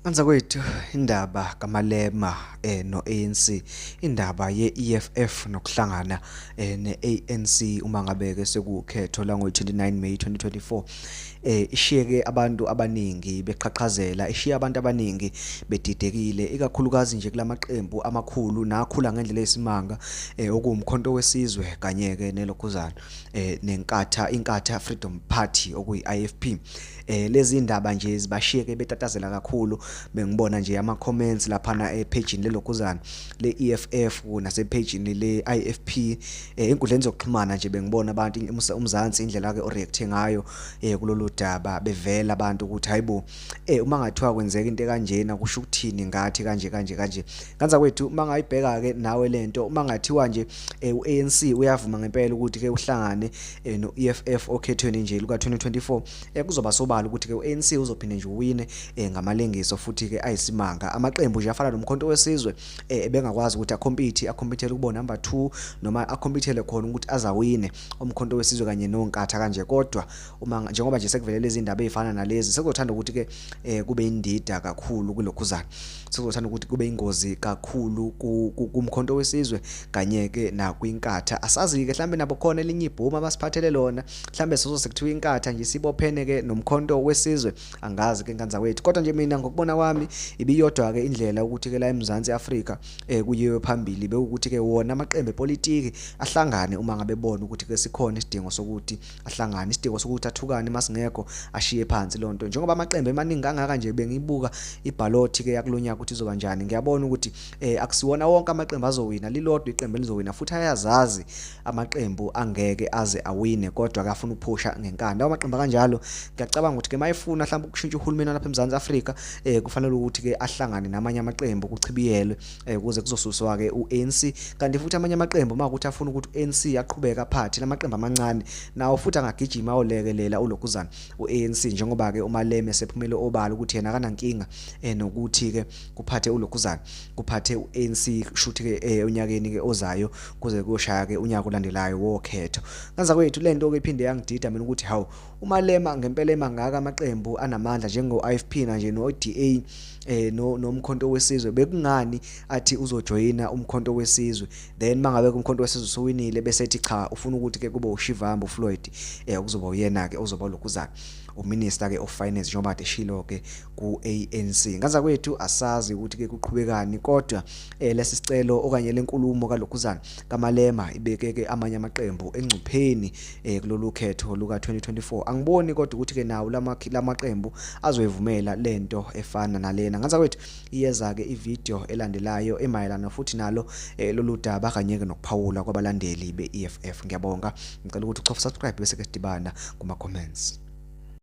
Anza kwethu indaba kaMalema no-ANC, indaba ye-EFF nokuhlangana ne-ANC uma ngabe ke sekukhetho la ngo-29 May 2024, ishiyeke abantu abaningi beqhaqhazela, ishiye abantu abaningi bedidekile, ikakhulukazi nje kulamaqembu amakhulu nakhula ngendlela yesimanga, okuwumkhonto wesizwe kanye-ke nelokuzana inkatha Freedom Party okuyi-IFP. Lezi ndaba nje zibashiyeke betatazela kakhulu. Bengibona nje ama-comments laphana epagini lelokuzana le-EFF nasepagini le-IFP, enkundleni zokuxhumana nje bengibona abantu umzansi indlela ke oreacte ngayo kulolu daba, bevela abantu ukuthi hayibo, uma ngathiwa kwenzeka into kanjena kusho ukuthini ngathi kanje. Kanza kwethu uma ngayibheka ke nawe lento, uma ngathiwa nje u-ANC uyavuma ngempela ukuthi ke uhlangane no-EFF okhethweni nje luka 2024, kuzoba sobala ukuthi ke u-ANC uzophinde nje uwine ngamalengiso futhi ke ayisimanga. Amaqembu nje afana nomkhonto wesizwe ebengakwazi ukuthi akhompithele ukuba number 2 noma akhompithele khona ukuthi azawine umkhonto wesizwe kanye nonkatha kanje. Kodwa njengoba nje sekuvele lezi ndaba ezifana nalezi, sekuzothanda ukuthi ke kube indida kakhulu kulokhuzana, sekuzothanda ukuthi kube ingozi kakhulu kumkhonto wesizwe kanye ke nakwinkatha. Asazi ke mhlambe nabo khona elinye ibhoma basiphathele lona, mhlambe sekuthiwa inkatha nje sibophene ke nomkhonto wesizwe, angazi ke nkanza kwethu. Kodwa nje mina ngokubona kwami ibiyodwa ke indlela ukuthi ke la eMzansi Afrika kuyiwe phambili bekuthi ke wona amaqembu epolitiki ahlangane uma ngabe bona ukuthi ke sikhona isidingo sokuthi ahlangane, isidingo sokuthi athukane masingekho ashiye phansi lonto. Njengoba amaqembu emaningi kangaka nje bengibuka ibhalothi ke yakulonyaka ukuthi izoba njani, ngiyabona ukuthi akusiwona wonke amaqembu azowina, lilodwa iqembu elizowina futhi ayazazi amaqembu angeke aze awine, kodwa akafuna ukuphusha ngenkanda. Amaqembu kanjalo ngiyacabanga ukuthi ke mayifuna mhlawumbe ukushintsha uhulumeni lapha eMzansi Afrika, kufanele ukuthi ke ahlangane namanye amaqembu kuchibiyelwe ukuze kuzosuswa ke uANC. Kanti futhi amanye amaqembu makuthi afuna ukuthi uANC aqhubeke aphathe, lamaqembu amancane nawo futhi angagijima ayolekelela ulokhuzana uANC, njengoba ke uMalema sephumele obala ukuthi yena akanankinga nokuthi ke kuphathe ulokhuzana, kuphathe uANC shuthi ke onyakeni ke ozayo kuze kuyoshaya ke unyaka olandelayo wokhetho. Kanza kwethu lento ke iphinde yangidida mina ukuthi hawu, uMalema ngempela emangaka amaqembu anamandla njengo-IFP nje no-DA nomkhonto wesizwe, bekungani athi uzojoyina umkhonto wesizwe, then mangabe umkhonto wesizwe usuwinile bese ethi cha ufuna ukuthi ke kube uShivambu Floyd kuzoba uyena ke ozoba lokhuzana uminister ke of finance njengoba ade shilo ke ku-ANC. Ngaza kwethu asazi ukuthi ke kuqhubekani, kodwa lesi sicelo okanye lenkulumo kalokhuzana kaMalema ibeke ke amanye amaqembu engcupheni kulolu khetho luka 2024. Angiboni kodwa ukuthi ke nawo lamaqembu azoyivumela lento efana nalena. Ngaza kwethu iyeza ke ivideo elandelayo emayelana futhi nalo lolu daba kanye ke nokuphawula kwabalandeli be-EFF. Ngiyabonga, ngicela ukuthi ucofa subscribe bese ke sidibana kuma comments.